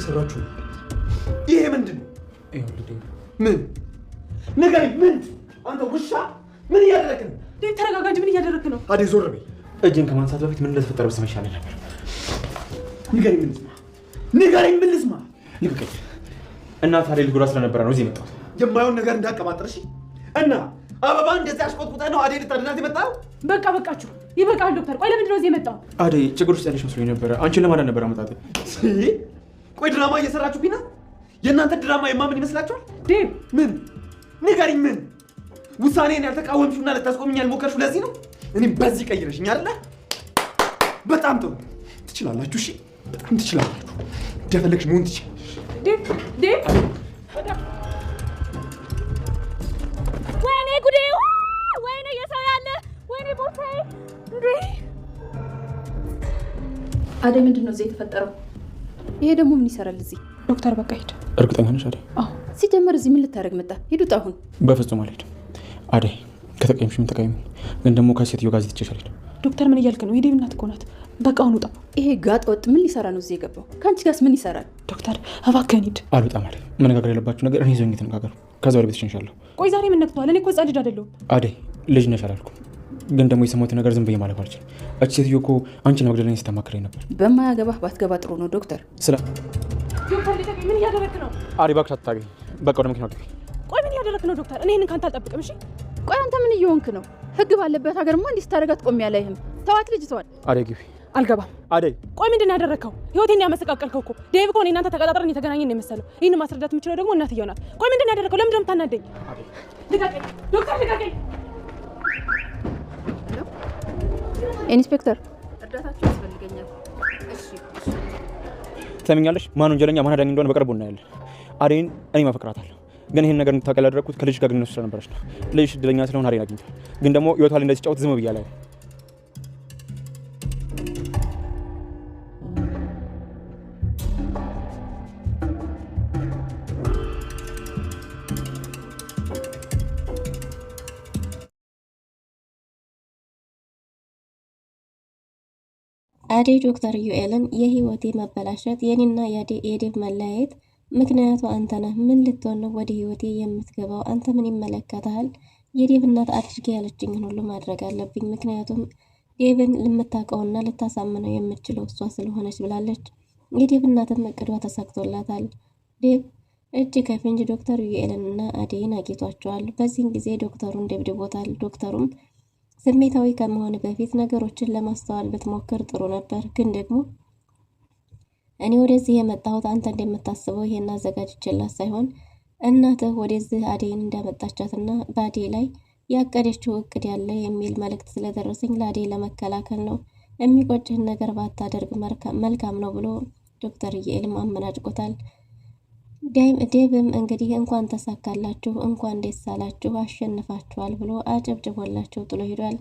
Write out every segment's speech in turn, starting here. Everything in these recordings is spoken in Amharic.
እየሰራችሁ ነው? ይሄ ምንድን ነው? ምን ንገረኝ። ምን አንተ ውሻ ምን እያደረግህ ነው? ተረጋጋ እንጂ ምን እያደረግህ ነው? አዴ ዞር በይ። እጅን ከማንሳት በፊት ምን እንደተፈጠረ ብትሰማ ይሻለኝ ነበር። ንገረኝ፣ ምን ልስማ? ንገረኝ፣ ምን ልስማ? ልቀቀኝ። እናት አዴ ልጉራ ስለነበረ ነው እዚህ የመጣሁት። የማየውን ነገር እንዳቀባጥርሽ እና አበባ እንደዚህ አሽቆጥቁጠህ ነው አዴ ልታድናት የመጣኸው? በቃ በቃችሁ፣ ይበቃል ዶክተር። ቆይ ለምንድን ነው እዚህ የመጣው? አዴ ችግር ውስጥ ያለሽ መስሎኝ ነበረ። አንቺን ለማዳን ነበር አመጣጤ። ቆይ ድራማ እየሰራችሁብኝ ነው? የእናንተ ድራማ የማምን ይመስላችኋል? ዴቭ ምን ንገሪኝ። ምን ውሳኔን ያልተቃወምሽውና ልታስቆምኝ ያልሞከርሽው ለዚህ ነው? እኔም በዚህ ቀይረሽኝ አይደለ? በጣም ጥሩ ትችላላችሁ። እሺ በጣም ትችላላችሁ። እንደፈለግሽ መሆን ትችላለሽ። ዴቭ ወይኔ ጉዴ! ወይኔ የሰው ያለ ወይኔ ቦታዬ! እንዴ አደይ ምንድን ነው እዚህ የተፈጠረው? ይሄ ደግሞ ምን ይሰራል እዚህ? ዶክተር በቃ ሂድ። እርግጠኛ ነሽ አደይ? አዎ። ሲጀመር እዚህ ምን ልታደርግ መጣ? ሂዱት አሁን። በፍጹም አልሄድም አደይ። ከተቀየምሽ ምን ተቀየሚ፣ ግን ደግሞ ከሴትዮ ጋር እዚህ ትችሻለሽ። ዶክተር ምን እያልክ ነው? የዴቭ እናት እኮ ናት። በቃ አሁን ውጣ። ይሄ ጋጥ ወጥ ምን ሊሰራ ነው እዚህ የገባው? ከአንቺ ጋርስ ምን ይሰራል? ዶክተር እባክህን ሂድ። አልወጣም አደይ። መነጋገር ያለባችሁ ነገር እኔ ይዘውኝ ተነጋገሩ። ከዛ ወደ ቤት እሸኝሻለሁ። ቆይ ዛሬ ምን ነክቷል? እኔ እኮ ህፃን ልጅ አይደለሁም። አደይ ልጅ ነሽ አላልኩም፣ ግን ደግሞ የሰማሁትን ነገር ዝም ብዬ ማለፍ አልችልም። እቺ ሴትዮ እኮ አንቺን መግደለኝ ስታማክረኝ ነበር። በማያገባህ ባትገባ ጥሩ ነው ዶክተር። ዶክተር ምን እያደረግህ ነው? አደይ እባክሽ አትታገኝ። በቃ ወደ መኪናው ግቢ። ቆይ ምን እያደረግህ ነው ዶክተር? እኔ ይህንን ካንተ አልጠብቅም። እሺ ቆይ አንተ ምን እየሆንክ ነው? ህግ ባለበት ሀገርማ እንዲህ ስታደርጋት ቆሜ አላይህም። ተዋት ልጅቷን። አደይ ግቢ። አልገባም። አደይ ቆይ ምንድን ነው ያደረግከው? ህይወቴን ያመሰቃቀልከው እኮ ዴቭ እኮ። እኔ እናንተ ተቀጣጥረን የተገናኘን ነው የመሰለው። ይህን ማስረዳት የምችለው ደግሞ እናትየው ናት። ቆይ ምንድን ነው ያደረግከው? ለምንድን ነው የምታናደኝ? ልቀቀኝ ዶክተር፣ ልቀቀኝ። ኢንስፔክተር እርዳታችሁ ያስፈልገኛል። እሺ ትሰሚኛለሽ? ማን ወንጀለኛ ማን አዳኝ እንደሆነ በቅርቡ እናያለን። አደይን እኔ ማፈቅራታለሁ፣ ግን ይህን ነገር እንድታውቅ ያደረኩት ከልጅ ጋር ግንኙነት ስለነበረች ነው። ልጅ እድለኛ ስለሆነ አደይን አግኝቷል፣ ግን ደግሞ ህይወቷ ላይ እንደዚህ ጫወት ዝም ብያለሁ። አደይ ዶክተር ዩኤልን የህይወቴ መበላሸት የኔና የዴቭ መለያየት ምክንያቱ አንተ ነህ። ምን ልትሆን ነው ወደ ህይወቴ የምትገባው? አንተ ምን ይመለከታል? የዴቭ እናት አድርጌ ያለችኝን ሁሉ ማድረግ አለብኝ፣ ምክንያቱም ዴቭን ልምታውቀውና ልታሳምነው የምችለው እሷ ስለሆነች ብላለች። የዴቭ እናትም እቅዷ ተሳክቶላታል። ዴቭ እጅ ከፍንጅ ዶክተር ዩኤልንና አደይን አግኝቷቸዋል። በዚህን ጊዜ ዶክተሩን ደብድቦታል። ዶክተሩም ስሜታዊ ከመሆን በፊት ነገሮችን ለማስተዋል ብትሞክር ጥሩ ነበር፣ ግን ደግሞ እኔ ወደዚህ የመጣሁት አንተ እንደምታስበው ይሄን አዘጋጅቼላት ሳይሆን እናትህ ወደዚህ አደይን እንዳመጣቻትና በአደይ ላይ ያቀደችው እቅድ ያለ የሚል መልእክት ስለደረሰኝ ለአደይ ለመከላከል ነው። የሚቆጭህን ነገር ባታደርግ መልካም ነው ብሎ ዶክተር ዩኤልም አመናጭቆታል። ዴቭም እንግዲህ እንኳን ተሳካላችሁ፣ እንኳን ደስ አላችሁ፣ አሸንፋችኋል ብሎ አጨብጭቦላቸው ጥሎ ሄዷል።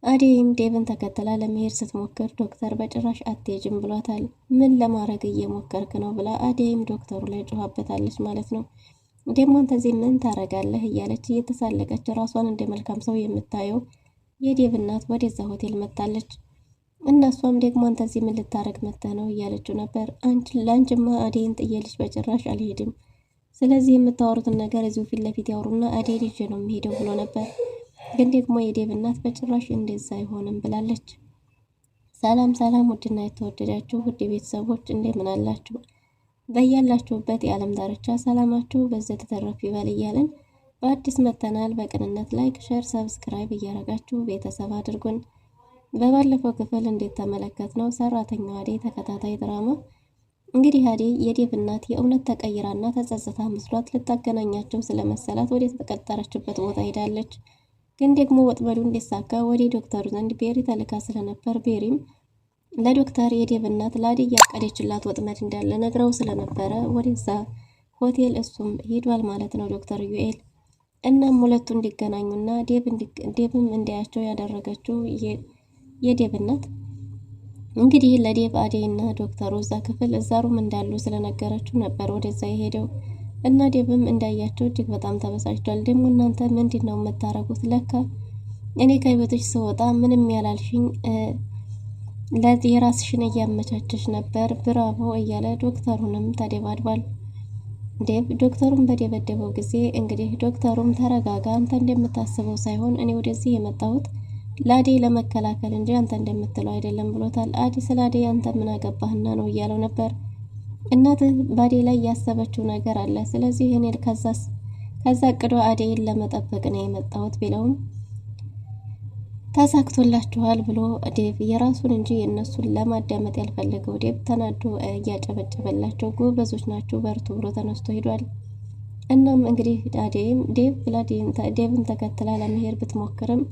አደይም ዴቭን ተከትላ ለመሄድ ስትሞክር ዶክተር በጭራሽ አትሄጂም ብሏታል። ምን ለማድረግ እየሞከርክ ነው ብላ አደይም ዶክተሩ ላይ ጮኻበታለች ማለት ነው። ደግሞ አንተ እዚህ ምን ታረጋለህ እያለች እየተሳለቀች ራሷን እንደ መልካም ሰው የምታየው የዴቭ እናት ወደዛ ሆቴል መጣለች። እናሷም ደግሞ አንተ እዚህ ምን ልታረግ መጥተህ ነው እያለችው ነበር። ለአንቺማ አደይን ጥዬልሽ በጭራሽ አልሄድም፣ ስለዚህ የምታወሩትን ነገር እዚሁ ፊት ለፊት ያወሩና አደይን ይዤ ነው የሚሄደው ብሎ ነበር። ግን ደግሞ የዴቭ እናት በጭራሽ እንደዛ አይሆንም ብላለች። ሰላም ሰላም፣ ውድና የተወደዳችሁ ውድ ቤተሰቦች እንደምን አላችሁ? በያላችሁበት የዓለም ዳርቻ ሰላማችሁ በዘት ተተረፍ ይበል እያልን በአዲስ መተናል። በቅንነት ላይክ፣ ሼር፣ ሰብስክራይብ እያረጋችሁ ቤተሰብ አድርጉን። በባለፈው ክፍል እንዴት ተመለከትነው ሰራተኛዋ አደይ ተከታታይ ድራማ እንግዲህ አደይ የዴቭ እናት የእውነት ተቀይራና ተጸጽታ መስሏት ልታገናኛቸው ስለመሰላት ወደ ተቀጠረችበት ቦታ ሄዳለች። ግን ደግሞ ወጥመዱ እንዲሳካ ወደ ዶክተሩ ዘንድ ቤሪ ተልካ ስለነበር ቤሪም ለዶክተር የዴቭ እናት ለአደይ ያቀደችላት ወጥመድ እንዳለ ነግረው ስለነበረ ወደዛ ሆቴል እሱም ሄዷል ማለት ነው ዶክተር ዩኤል። እናም ሁለቱ እንዲገናኙና ዴቭም እንዲያቸው ያደረገችው የዴቭ እናት እንግዲህ ለዴቭ አደይና ዶክተሩ እዛ ክፍል እዛ ሩም እንዳሉ ስለነገረችው ነበር ወደዛ የሄደው። እና ዴቭም እንዳያቸው እጅግ በጣም ተበሳጭቷል። ደግሞ እናንተ ምንድን ነው የምታረጉት? ለካ እኔ ከህይወትሽ ስወጣ ምንም ያላልሽኝ ለዚህ የራስሽን እያመቻቸሽ ነበር ብራቮ እያለ ዶክተሩንም ተደባድቧል። ዶክተሩን በደበደበው ጊዜ እንግዲህ ዶክተሩም ተረጋጋ፣ አንተ እንደምታስበው ሳይሆን እኔ ወደዚህ የመጣሁት ለአዴ ለመከላከል እንጂ አንተ እንደምትለው አይደለም ብሎታል። ስለ አዴ አንተ ምን አገባህና ነው እያለው ነበር። እናትህ በአዴ ላይ ያሰበችው ነገር አለ፣ ስለዚህ እኔ ከዛ እቅዶ አዴን ለመጠበቅ ነው የመጣሁት ቢለውም ተሳክቶላችኋል ብሎ ዴቭ የራሱን እንጂ የእነሱን ለማዳመጥ ያልፈለገው ዴቭ ተናዶ እያጨበጨበላቸው ጎበዞች ናቸው በርቱ ብሎ ተነስቶ ሄዷል። እናም እንግዲህ አዴም ዴቭ ብላ ዴቭን ተከትላ ለመሄድ ብትሞክርም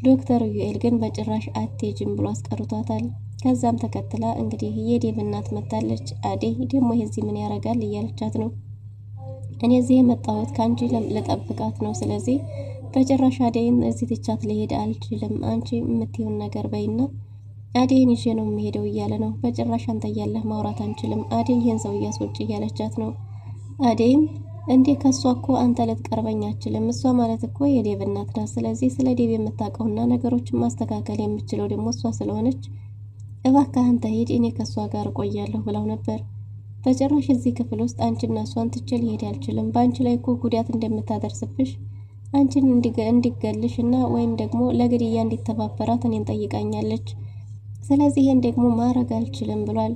ዶክተር ዩኤል ግን በጭራሽ አትሄጂም ብሎ አስቀርቷታል። ከዛም ተከትላ እንግዲህ የዴቭ እናት መታለች። አዴ ደግሞ የዚህ ምን ያደርጋል እያለቻት ነው። እኔ እዚህ የመጣሁት ከአንቺ ልጠብቃት ነው፣ ስለዚህ በጭራሽ አዴን እዚህ ትቻት ልሄድ አልችልም። አንቺ የምትይውን ነገር በይና አዴን ይዤ ነው የምሄደው እያለ ነው። በጭራሽ አንተ እያለህ ማውራት አንችልም፣ አዴ ይህን ሰው እያስወጭ እያለቻት ነው። አዴም እንዴ ከሷ እኮ አንተ ልትቀርበኝ አችልም፣ እሷ ማለት እኮ የዴቭ እናት ናት። ስለዚህ ስለ ዴቭ የምታውቀውና ነገሮችን ማስተካከል የምችለው ደግሞ እሷ ስለሆነች እባክህ አንተ ሂድ፣ እኔ ከሷ ጋር እቆያለሁ ብለው ነበር። በጭራሽ እዚህ ክፍል ውስጥ አንቺና እሷን ትቼ ልሄድ አልችልም፣ በአንቺ ላይ እኮ ጉዳት እንደምታደርስብሽ አንቺን እንዲገልሽ እና ወይም ደግሞ ለግድያ እንዲተባበራት እኔን ጠይቃኛለች። ስለዚህ ይሄን ደግሞ ማድረግ አልችልም ብሏል።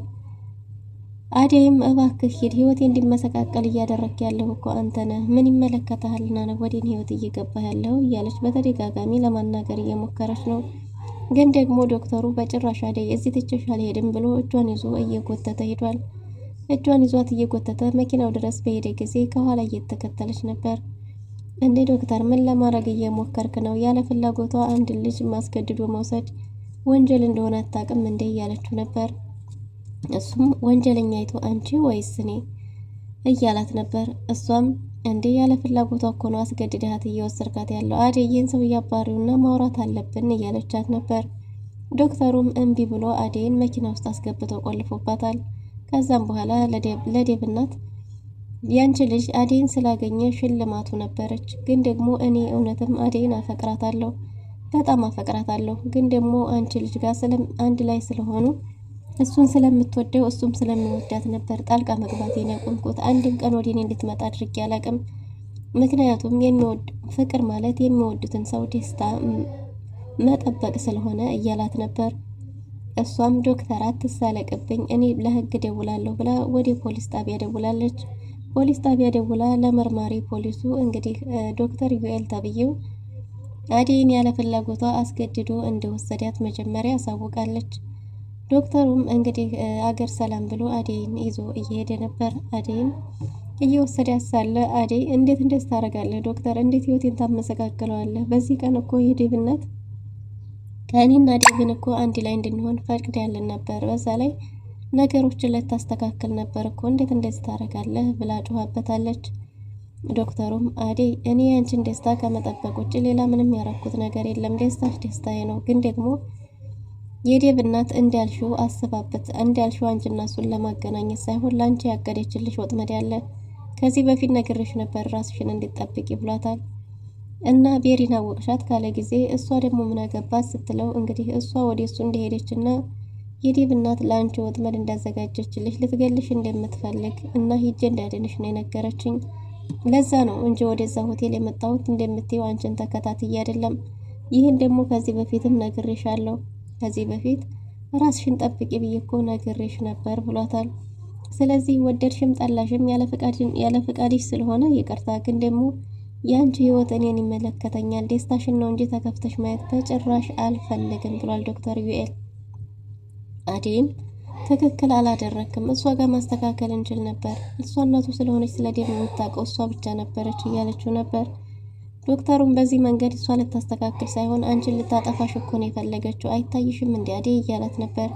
አዴይም እባክህ ሂድ፣ ህይወቴ እንዲመሰቃቀል እያደረክ ያለው እኮ አንተ ነህ፣ ምን ይመለከታልና ነው ወዴን ህይወት እየገባ ያለው እያለች በተደጋጋሚ ለማናገር እየሞከረች ነው። ግን ደግሞ ዶክተሩ በጭራሽ አዴይ እዚህ ትቼሽ አልሄድም ብሎ እጇን ይዞ እየጎተተ ሄዷል። እጇን ይዟት እየጎተተ መኪናው ድረስ በሄደ ጊዜ ከኋላ እየተከተለች ነበር። እንዴ ዶክተር ምን ለማድረግ እየሞከርክ ነው? ያለ ፍላጎቷ አንድ ልጅ ማስገድዶ መውሰድ ወንጀል እንደሆነ አታውቅም እንዴ እያለችው ነበር። እሱም ወንጀለኛ አይቶ አንቺ ወይስ እኔ እያላት ነበር። እሷም እንዴ ያለ ፍላጎቷ እኮ ነው አስገድደሃት እየወሰድካት ያለው፣ አዴይን ሰው እያባሪውና ማውራት አለብን እያለቻት ነበር። ዶክተሩም እምቢ ብሎ አዴይን መኪና ውስጥ አስገብተው ቆልፎባታል። ከዛም በኋላ ለዴቭ እናት ያንቺ ልጅ አዴይን ስላገኘ ሽልማቱ ነበረች፣ ግን ደግሞ እኔ እውነትም አዴይን አፈቅራታለሁ፣ በጣም አፈቅራታለሁ። ግን ደግሞ አንቺ ልጅ ጋር አንድ ላይ ስለሆኑ እሱን ስለምትወደው እሱም ስለሚወዳት ነበር ጣልቃ መግባቴን ያቆምኩት። አንድም ቀን ወደ እኔ እንድትመጣ አድርጌ አላቅም። ምክንያቱም ፍቅር ማለት የሚወዱትን ሰው ደስታ መጠበቅ ስለሆነ እያላት ነበር። እሷም ዶክተር አትሳለቅብኝ፣ እኔ ለህግ ደውላለሁ ብላ ወደ ፖሊስ ጣቢያ ደውላለች። ፖሊስ ጣቢያ ደውላ ለመርማሪ ፖሊሱ እንግዲህ ዶክተር ዩኤል ተብዬው አዴይን ያለ ፍላጎቷ አስገድዶ እንደወሰዳት መጀመሪያ አሳውቃለች። ዶክተሩም እንግዲህ አገር ሰላም ብሎ አዴይን ይዞ እየሄደ ነበር። አዴይን እየወሰዳት ሳለ አዴይ እንዴት እንደዚህ ታደርጋለህ ዶክተር? እንዴት ህይወቴን ታመሰቃቅለዋለህ? በዚህ ቀን እኮ የዴቭ እናት ከእኔና ዴቭን እኮ አንድ ላይ እንድንሆን ፈቅዳለን ነበር። በዛ ላይ ነገሮችን ልታስተካክል ነበር እኮ እንዴት እንደዚህ ታደርጋለህ ብላ ጮኻበታለች። ዶክተሩም አዴይ እኔ ያንቺን ደስታ ከመጠበቅ ውጭ ሌላ ምንም ያረኩት ነገር የለም፣ ደስታሽ ደስታዬ ነው። ግን ደግሞ የዴቭ እናት እንዳልሽው አስባበት፣ እንዳልሽው አንቺና እሱን ለማገናኘት ሳይሆን ለአንቺ ያቀደችልሽ ወጥመድ ያለ ከዚህ በፊት ነግሬሽ ነበር ራስሽን እንድትጠብቂ ብሏታል። እና ቤሪን አወቅሻት ካለ ጊዜ እሷ ደግሞ ምን አገባት ስትለው እንግዲህ እሷ ወደ እሱ እንደሄደችና የዴቭ እናት ለአንቺ ወጥመድ እንዳዘጋጀችልሽ ልትገልሽ እንደምትፈልግ እና ሂጄ እንዳድንሽ ነው የነገረችኝ። ለዛ ነው እንጂ ወደዛ ሆቴል የመጣሁት እንደምትይው አንቺን ተከታትዬ አይደለም። ይህን ደግሞ ከዚህ በፊትም ነግሬሻለሁ። ከዚህ በፊት ራስሽን ጠብቂ ብዬ እኮ ነግሬሽ ነበር ብሏታል። ስለዚህ ወደድሽም ጠላሽም ያለ ፈቃድሽ ስለሆነ ይቅርታ፣ ግን ደግሞ የአንቺ ህይወት እኔን ይመለከተኛል፣ ደስታሽን ነው እንጂ ተከፍተሽ ማየት በጭራሽ አልፈልግም ብሏል ዶክተር ዩኤል። አዴይም ትክክል አላደረክም፣ እሷ ጋር ማስተካከል እንችል ነበር፣ እሷ እናቱ ስለሆነች ስለ ዴቭ የምታውቀው እሷ ብቻ ነበረች እያለችው ነበር። ዶክተሩም በዚህ መንገድ እሷ ልታስተካክል ሳይሆን አንቺን ልታጠፋሽ እኮ ነው የፈለገችው፣ አይታይሽም እንዴ አዴይ እያላት ነበር።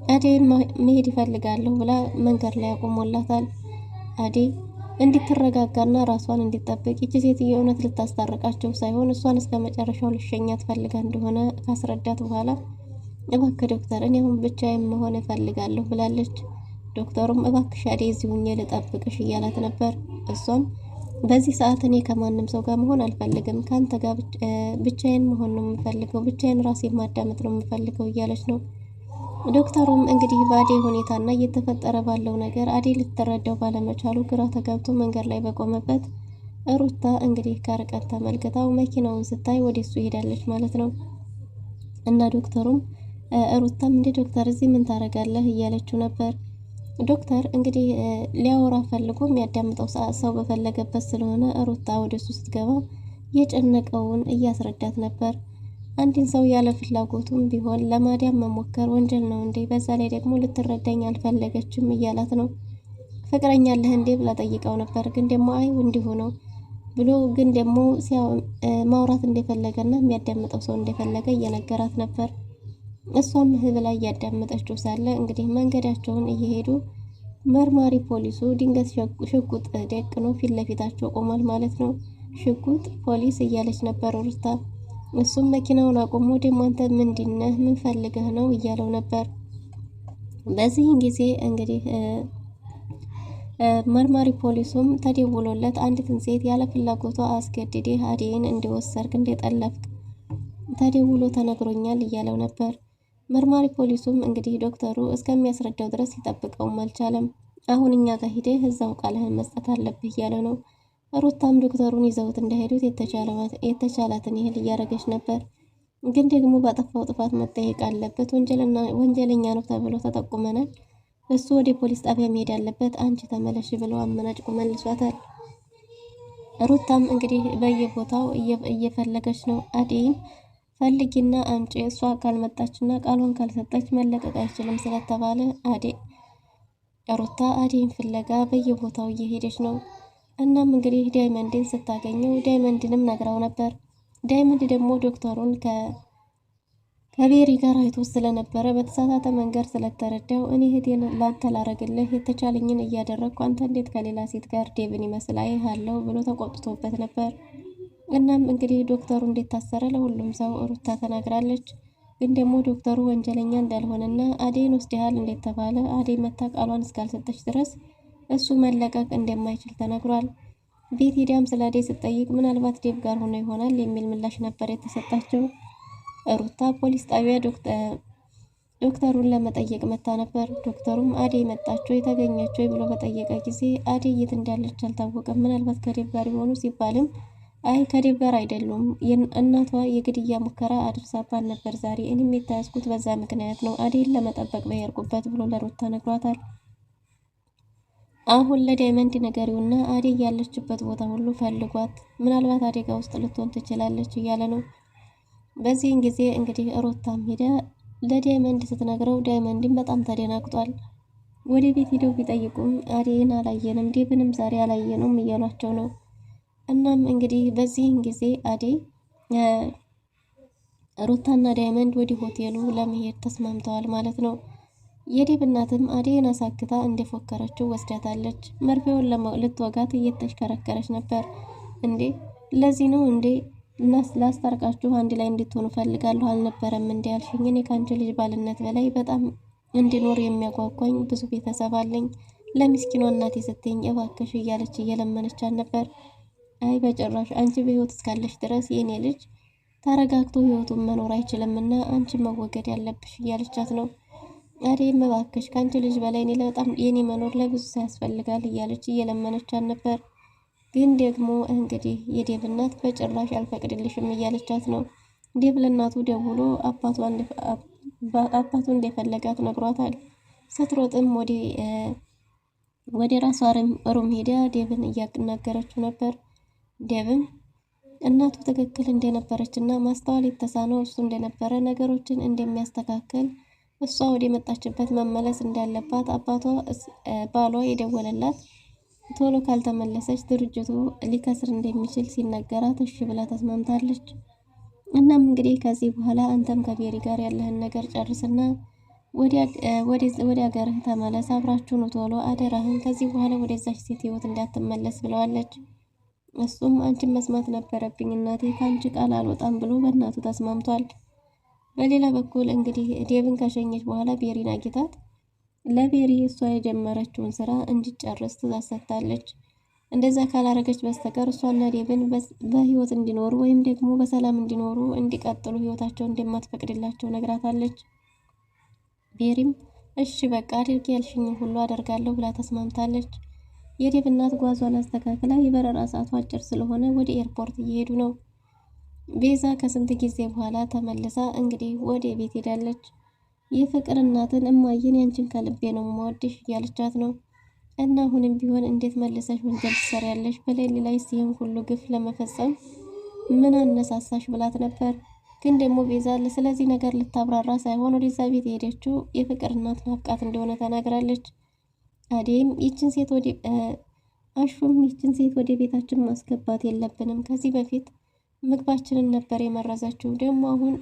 አዴይም መሄድ ይፈልጋለሁ ብላ መንገድ ላይ አቆሞላታል። አዴይ እንድትረጋጋና ራሷን እንድትጠብቅ ይቺ ሴትዮ እውነት ልታስታርቃቸው ሳይሆን እሷን እስከ መጨረሻው ልሸኛት ፈልጋ እንደሆነ ካስረዳት በኋላ እባክህ ዶክተር እኔ አሁን ብቻዬን መሆን እፈልጋለሁ ብላለች። ዶክተሩም እባክሽ አዴይ እዚህ ሁኜ ልጠብቅሽ እያላት ነበር። እሷም በዚህ ሰዓት እኔ ከማንም ሰው ጋር መሆን አልፈልግም፣ ከአንተ ጋር ብቻዬን መሆን ነው የምፈልገው፣ ብቻዬን ራሴን ማዳመጥ ነው የምፈልገው እያለች ነው። ዶክተሩም እንግዲህ በአዴ ሁኔታና እየተፈጠረ ባለው ነገር አዴ ልትረዳው ባለመቻሉ ግራ ተጋብቶ መንገድ ላይ በቆመበት ሩታ እንግዲህ ከርቀት ተመልክታው መኪናውን ስታይ ወደሱ ሄዳለች ማለት ነው። እና ዶክተሩም ሩታም እንደ ዶክተር እዚህ ምን ታረጋለህ እያለችው ነበር። ዶክተር እንግዲህ ሊያወራ ፈልጎ የሚያዳምጠው ሰው በፈለገበት ስለሆነ ሩታ ወደሱ ስትገባ የጨነቀውን እያስረዳት ነበር። አንድን ሰው ያለ ፍላጎቱም ቢሆን ለማዳን መሞከር ወንጀል ነው እንዴ? በዛ ላይ ደግሞ ልትረዳኝ አልፈለገችም እያላት ነው። ፍቅረኛ አለህ እንዴ ብላ ጠይቀው ነበር። ግን ደግሞ አይ እንዲሁ ነው ብሎ ግን ደግሞ ማውራት እንደፈለገና የሚያዳምጠው ሰው እንደፈለገ እየነገራት ነበር። እሷም ብላ እያዳመጠችው ሳለ እንግዲህ መንገዳቸውን እየሄዱ መርማሪ ፖሊሱ ድንገት ሽጉጥ ደቅኖ ፊት ለፊታቸው ቆሟል ማለት ነው። ሽጉጥ ፖሊስ እያለች ነበር ሩታ። እሱም መኪናውን አቁሞ ደግሞ አንተ ምንድነህ ምን ፈልገህ ነው እያለው ነበር። በዚህን ጊዜ እንግዲህ መርማሪ ፖሊሱም ተደውሎለት አንዲትን ሴት ያለ ፍላጎቷ አስገድደህ አዴን እንደወሰድክ እንደጠለፍክ ተደውሎ ተነግሮኛል እያለው ነበር። መርማሪ ፖሊሱም እንግዲህ ዶክተሩ እስከሚያስረዳው ድረስ ሊጠብቀውም አልቻለም። አሁን እኛ ጋር ሂደህ እዛው ቃልህን መስጠት አለብህ እያለ ነው። ሩታም ዶክተሩን ይዘውት እንደሄዱት የተቻላትን ያህል እያደረገች ነበር። ግን ደግሞ ባጠፋው ጥፋት መጠየቅ አለበት፣ ወንጀለኛ ነው ተብሎ ተጠቁመናል፣ እሱ ወደ ፖሊስ ጣቢያ መሄድ አለበት፣ አንቺ ተመለሽ ብለው አመናጭቁ መልሷታል። ሩታም እንግዲህ በየቦታው እየፈለገች ነው። አዴይን ፈልጊና አምጪ፣ እሷ ካልመጣችና ቃሏን ካልሰጠች መለቀቅ አይችልም ስለተባለ ሩታ አዴይን ፍለጋ በየቦታው እየሄደች ነው። እናም እንግዲህ ዳይመንድን ስታገኘው ዳይመንድንም ነግራው ነበር። ዳይመንድ ደግሞ ዶክተሩን ከቤሪ ጋር አይቶ ስለነበረ በተሳሳተ መንገድ ስለተረዳው እኔ እህቴን ላንተ ላረግልህ የተቻለኝን እያደረግኩ አንተ እንዴት ከሌላ ሴት ጋር ዴቭን ይመስል አይሃለሁ ብሎ ተቆጥቶበት ነበር። እናም እንግዲህ ዶክተሩ እንዴት ታሰረ ለሁሉም ሰው ሩታ ተናግራለች። ግን ደግሞ ዶክተሩ ወንጀለኛ እንዳልሆነና አዴን ወስደሃል እንዴት ተባለ፣ አዴ መታ ቃሏን እስካልሰጠች ድረስ እሱ መለቀቅ እንደማይችል ተነግሯል። ቤት ሄዳም ስለ አዴ ስትጠይቅ ምናልባት ዴቭ ጋር ሆኖ ይሆናል የሚል ምላሽ ነበር የተሰጣቸው። ሩታ ፖሊስ ጣቢያ ዶክተሩን ለመጠየቅ መታ ነበር። ዶክተሩም አዴ መጣቸው የተገኘቸው ብሎ በጠየቀ ጊዜ አዴ የት እንዳለች አልታወቀም፣ ምናልባት ከዴቭ ጋር የሆኑ ሲባልም አይ ከዴቭ ጋር አይደሉም፣ እናቷ የግድያ ሙከራ አድርሳባን ነበር ዛሬ፣ እኔም የተያዝኩት በዛ ምክንያት ነው፣ አዴን ለመጠበቅ በሄድኩበት ብሎ ለሩታ ነግሯታል። አሁን ለዳይመንድ ነገሪውና አዴ ያለችበት ቦታ ሁሉ ፈልጓት፣ ምናልባት አደጋ ውስጥ ልትሆን ትችላለች እያለ ነው። በዚህን ጊዜ እንግዲህ ሩታም ሄዳ ለዳይመንድ ስትነግረው ዳይመንድም በጣም ተደናግጧል። ወደ ቤት ሄደው ቢጠይቁም አዴን አላየንም፣ ዴቭንም ዛሬ አላየነውም እያሏቸው ነው። እናም እንግዲህ በዚህን ጊዜ አዴ ሩታና ዳይመንድ ወደ ሆቴሉ ለመሄድ ተስማምተዋል ማለት ነው። የዴቭ እናትም አዴን አሳክታ እንደፎከረችው ወስዳታለች። መርፌውን ልትወጋት እየተሽከረከረች ነበር። እንዴ ለዚህ ነው እንዴ ላስታርቃችሁ አንድ ላይ እንድትሆኑ ፈልጋለሁ አልነበረም እንዴ ያልሽኝ? እኔ ከአንቺ ልጅ ባልነት በላይ በጣም እንድኖር የሚያጓጓኝ ብዙ ቤተሰብ አለኝ፣ ለምስኪኗ እናቴ ስትኝ እባክሽ እያለች እየለመነቻት ነበር። አይ በጭራሽ አንቺ በህይወት እስካለሽ ድረስ የኔ ልጅ ተረጋግቶ ህይወቱን መኖር አይችልምና አንቺ መወገድ ያለብሽ እያለቻት ነው። አዴም እባክሽ ከአንቺ ልጅ በላይ እኔ በጣም የኔ መኖር ለብዙ ሰው ያስፈልጋል እያለች እየለመነቻት ነበር። ግን ደግሞ እንግዲህ የዴቭ እናት በጭራሽ አልፈቅድልሽም እያለቻት ነው። ዴቭ ለእናቱ ደውሎ አባቱ እንደፈለጋት ነግሯታል። ስትሮጥም ወደ ራሷ ሩም ሄዳ ዴቭን እያናገረችው ነበር። ዴቭም እናቱ ትክክል እንደነበረች እና ማስተዋል የተሳነው እሱ እንደነበረ ነገሮችን እንደሚያስተካክል እሷ ወደ መጣችበት መመለስ እንዳለባት ባሏ የደወለላት ቶሎ ካልተመለሰች ድርጅቱ ሊከስር እንደሚችል ሲነገራት እሺ ብላ ተስማምታለች። እናም እንግዲህ ከዚህ በኋላ አንተም ከቤሪ ጋር ያለህን ነገር ጨርስና ወደ ሀገርህ ተመለስ፣ አብራችሁን ቶሎ አደራህን፣ ከዚህ በኋላ ወደዛች ሴት ህይወት እንዳትመለስ ብለዋለች። እሱም አንቺን መስማት ነበረብኝ እናቴ፣ ከአንቺ ቃል አልወጣም ብሎ በእናቱ ተስማምቷል። በሌላ በኩል እንግዲህ ዴቭን ከሸኘች በኋላ ቤሪን አግኝታት ለቤሪ እሷ የጀመረችውን ስራ እንዲጨርስ ትእዛዝ ሰጥታለች። እንደዛ ካላረገች በስተቀር እሷና ዴቭን በህይወት እንዲኖሩ ወይም ደግሞ በሰላም እንዲኖሩ እንዲቀጥሉ ህይወታቸው እንደማትፈቅድላቸው ነግራታለች። ቤሪም እሺ በቃ አድርጊ ያልሽኝ ሁሉ አደርጋለሁ ብላ ተስማምታለች። የዴብ እናት ጓዟን አስተካክላ የበረራ ሰዓቱ አጭር ስለሆነ ወደ ኤርፖርት እየሄዱ ነው። ቤዛ ከስንት ጊዜ በኋላ ተመልሳ እንግዲህ ወደ ቤት ሄዳለች። የፍቅር እናትን እማዬን ያንቺን ከልቤ ነው የምወድሽ እያለቻት ነው። እና አሁንም ቢሆን እንዴት መልሰሽ ወንጀል ትሰሪያለሽ? በሌሊ ላይ ይህን ሁሉ ግፍ ለመፈጸም ምን አነሳሳሽ ብላት ነበር። ግን ደግሞ ቤዛ ስለዚህ ነገር ልታብራራ ሳይሆን ወደዛ ቤት የሄደችው የፍቅር እናት ናፍቃት እንደሆነ ተናግራለች። አዴም ይችን ሴት ወደ ቤታችን ማስገባት የለብንም። ከዚህ በፊት ምግባችንን ነበር የመረዘችው፣ ደግሞ አሁን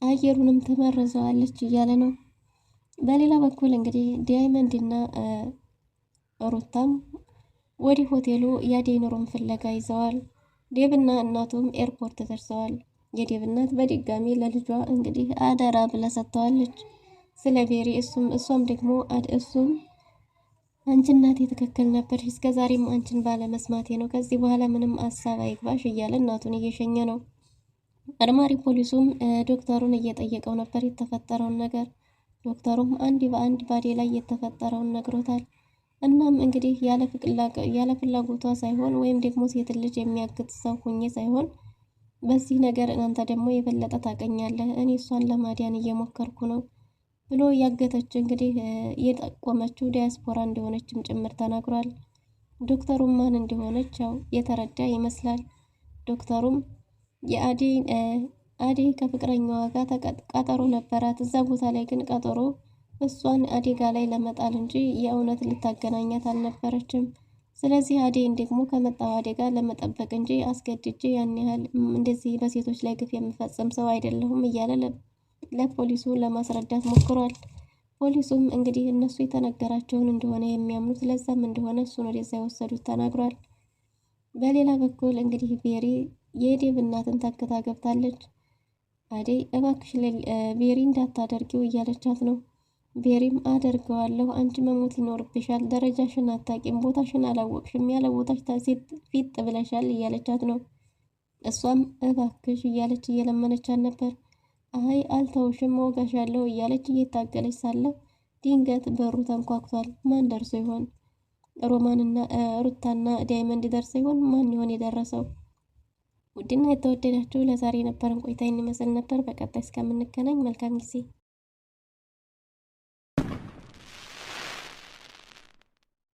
አየሩንም ትመርዘዋለች እያለ ነው። በሌላ በኩል እንግዲህ ዳይመንድና ሩታም ወደ ሆቴሉ የአዴን ሩም ፍለጋ ይዘዋል። ዴብና እናቱም ኤርፖርት ደርሰዋል። የዴብ እናት በድጋሚ ለልጇ እንግዲህ አደራ ብላ ሰጥተዋለች ስለ ቤሪ። እሷም ደግሞ እሱም አንቺ እናቴ ትክክል ነበር፣ እስከዛሬም አንቺን ባለመስማቴ ነው። ከዚህ በኋላ ምንም ሀሳብ አይግባሽ እያለ እናቱን እየሸኘ ነው። መርማሪ ፖሊሱም ዶክተሩን እየጠየቀው ነበር የተፈጠረውን ነገር። ዶክተሩም አንድ በአንድ ባዴ ላይ የተፈጠረውን ነግሮታል። እናም እንግዲህ ያለ ፍላጎቷ ሳይሆን ወይም ደግሞ ሴት ልጅ የሚያግት ሰው ሁኜ ሳይሆን በዚህ ነገር እናንተ ደግሞ የበለጠ ታቀኛለህ፣ እኔ እሷን ለማዳን እየሞከርኩ ነው ብሎ ያገተች እንግዲህ የጠቆመችው ዲያስፖራ እንደሆነችም ጭምር ተናግሯል። ዶክተሩም ማን እንደሆነች ያው የተረዳ ይመስላል። ዶክተሩም የአዴ ከፍቅረኛዋ ጋር ቀጠሮ ነበራት። እዛ ቦታ ላይ ግን ቀጠሮ እሷን አዴጋ ላይ ለመጣል እንጂ የእውነት ልታገናኛት አልነበረችም። ስለዚህ አዴን ደግሞ ከመጣው አዴጋ ለመጠበቅ እንጂ አስገድጄ ያን ያህል እንደዚህ በሴቶች ላይ ግፍ የምፈጽም ሰው አይደለሁም እያለ ለፖሊሱ ለማስረዳት ሞክሯል። ፖሊሱም እንግዲህ እነሱ የተነገራቸውን እንደሆነ የሚያምኑት ለዛም እንደሆነ እሱን ወደዛ የወሰዱት ተናግሯል። በሌላ በኩል እንግዲህ ቤሪ የዴብ እናትን ተክታ ገብታለች። አዴ እባክሽ ቤሪ እንዳታደርጊው እያለቻት ነው። ቤሪም አደርገዋለሁ፣ አንቺ መሞት ይኖርብሻል፣ ደረጃሽን አታቂም፣ ቦታሽን አላወቅሽም፣ ያለ ቦታሽ ፊት ብለሻል እያለቻት ነው። እሷም እባክሽ እያለች እየለመነቻት ነበር። አይ አልተውሽም፣ ወጋሻለሁ እያለች እየታገለች ሳለ ድንገት በሩ ተንኳኩቷል። ማን ደርሶ ይሆን? ሮማንና ሩታና ዳይመንድ ደርሶ ይሆን? ማን ይሆን የደረሰው? ውድና የተወደዳችሁ ለዛሬ የነበረን ቆይታ ይመስል ነበር። በቀጣይ እስከምንገናኝ መልካም ጊዜ